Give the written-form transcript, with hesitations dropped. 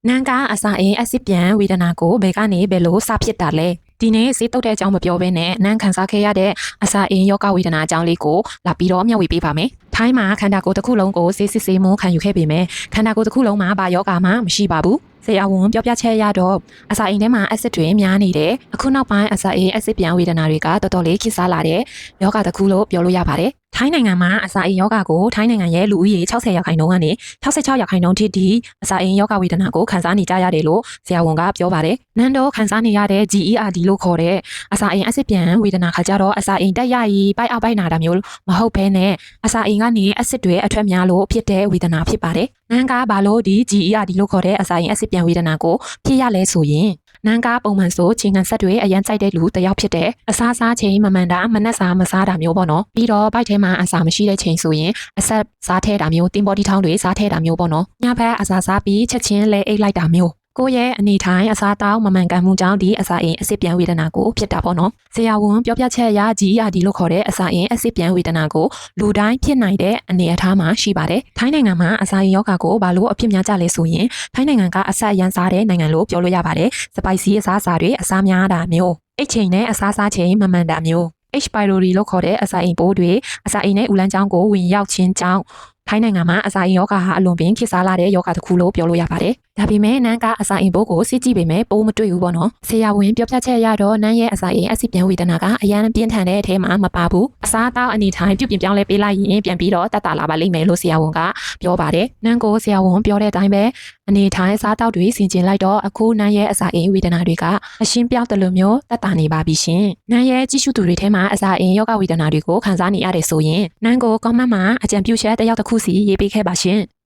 နန်ကအစာအိမ်အစစ်ပြန်ဝေဒနာကိုဘယ်ကနေဘယ်လိုစဖြစ်တာလဲဒီနေ့စေတုတ်တဲ့အကြောင်းမပြောဘဲနဲ့နန်ခံစားခဲ့ရတဲ့အစာအိမ်ယောဂဝေဒနာအကြောင်းလေးကိုလာပြီးတော့မျှဝေပေးပါမယ်ထိုင်းမှာခန္ဓာကိုယ်တစ်ခုလုံးကိုစေးစစ်စေးမှုခံယူခဲ့ပေမဲ့ခန္ဓာကိုယ်တစ်ခုလုံးမှာဘာယောဂမှမရှိပါဘူးဆရာဝန်ပြောပြချက်ရတော့အစာအိမ်ထဲမှာအက်ဆစ်တွေများနေတယ်အခုနောက်ပိုင်းအစာအိမ်အစစ်ပြန်ဝေဒနာတွေကတော်တော်လေးခေတ်စားလာတဲ့ယောဂတစ်ခုလို့ပြောလို့ရပါတယ်ထိုင်းနိုင်ငံမှာအစာအိမ်ယောဂကိုထိုင်းနိုင်ငံရဲ့လူဦးရေ60%ကနေ66%ထိဒီအစာအိမ်ယောဂဝေဒနာကိုခံစားနေကြရတယ်လို့ဆရာဝန်ကပြောပါတယ်။နန်းတော့ခံစားနေရတဲ့ GERD လို့ခေါ်တဲ့အစာအိမ်အစစ်ပြန်ဝေဒနာခါကြတော့အစာအိမ်တက်ရည်ပိုက်အောက်ပိုက်နာတာမျိုးမဟုတ်ဘဲနဲ့အစာအိမ်ကနေအစစ်တွေအထွက်များလို့ဖြစ်တဲ့ဝေဒနာဖြစ်ပါတယ်။နန်းကဘာလို့ဒီ GERD လို့ခေါ်တဲ့အစာအိမ်အစစ်ပြန်ဝေဒနာကိုဖြစ်ရလဲဆိုရင်နန်းကပုံမှန်ဆိုချိန်ခံဆက်တွေအရန်ကြိုက်တဲ့လူတစ်ယောက်ဖြစ်တဲ့အစားစားချိန်မမှန်တာမနှက်စားမစားတာမျိုးပေါ့နော်ပြီးတော့ဘိုက်ထဲမှာအစာမရှိတဲ့ချိန်ဆိုရင်အဆက်စားထဲတာမျိုးတင်းဘော်ဒီထောင်းတွေစားထဲတာမျိုးပေါ့နော်ညဘက်အစာစားပြီးချက်ချင်းလဲအိတ်လိုက်တာမျိုးကိုယ့်ရဲ့အနေထိုင်အစားတောင်းမမှန်ကန်မှုကြောင့်ဒီအစာအိမ်အစစ်ပြန်ဝေဒနာကိုဖြစ်တာပေါ့နော်ဆရာဝန်ပြောပြချက်အရ GERD လို့ခေါ်တဲ့အစာအိမ်အစစ်ပြန်ဝေဒနာကိုလူတိုင်းဖြစ်နိုင်တဲ့အနေအထားမှာရှိပါတယ်ထိုင်းနိုင်ငံမှာအစာအိမ်ယောဂကိုဘာလို့အဖြစ်များကြလဲဆိုရင်ထိုင်းနိုင်ငံကအဆက်အရန်စားတဲ့နိုင်ငံလို့ပြောလို့ရပါတယ်စပိုက်စီအစားအစာတွေအစားများတာမျိုးအိတ်ချိန်နဲ့အစားစားချိန်မမှန်တာမျိုးH pylori လို့ခေါ်တဲ့အစာအိမ်ပိုးတွေအစာအိမ်နဲ့ဥလန်းချောင်းကိုဝင်ရောက်ခြင်းကြောင့်ထိုင်းနိုင်ငံမှာအစာအိမ်ယောဂဟာအလွန်ပင်ခေတ်စားလာတဲ့ယောဂတစ်ခုလို့ပြောလို့ရပါတယ်။ဒါပေမဲ့နန်းကအစာအိမ်ပိုးကိုစစ်ကြည့်ပေမဲ့ပိုးမတွေ့ဘူးပေါ့နော်။ဆရာဝန်ပြောပြချက်ရတော့နန်းရဲ့အစာအိမ်အဆီပြန်ဝေဒနာကအရန်ပြင်းထန်တဲ့အထဲမှာမပါဘူး။အစားအသောက်အနေထိုင်ပြုပြင်ပြောင်းလဲပေးလိုက်ရင်ပြန်ပြီးတော့တက်တာလာပါလိမ့်မယ်လို့ဆရာဝန်ကပြောပါတယ်။နန်းကိုဆရာဝန်ပြောတဲ့အတိုင်းပဲအနေထိုင်စားတောက်တွေဆင်ကျင်လိုက်တော့အခုနန်းရဲ့အစာအိမ်ဝေဒနာတွေကအရှင်းပြောင်းတယ်လို့မျိုးတက်တာနေပါပြီရှင်။နန်းရဲ့ကြည့်ရှုသူတွေထဲမှာအစာအိမ်ယောဂဝေဒနာတွေကိုခံစားနေရတယ်ဆိုရင်နန်းကို comment မှာအကြံပြုချက်တစ်ယောက်တစ်ခုစီရေးပေးခဲ့ပါရှင်။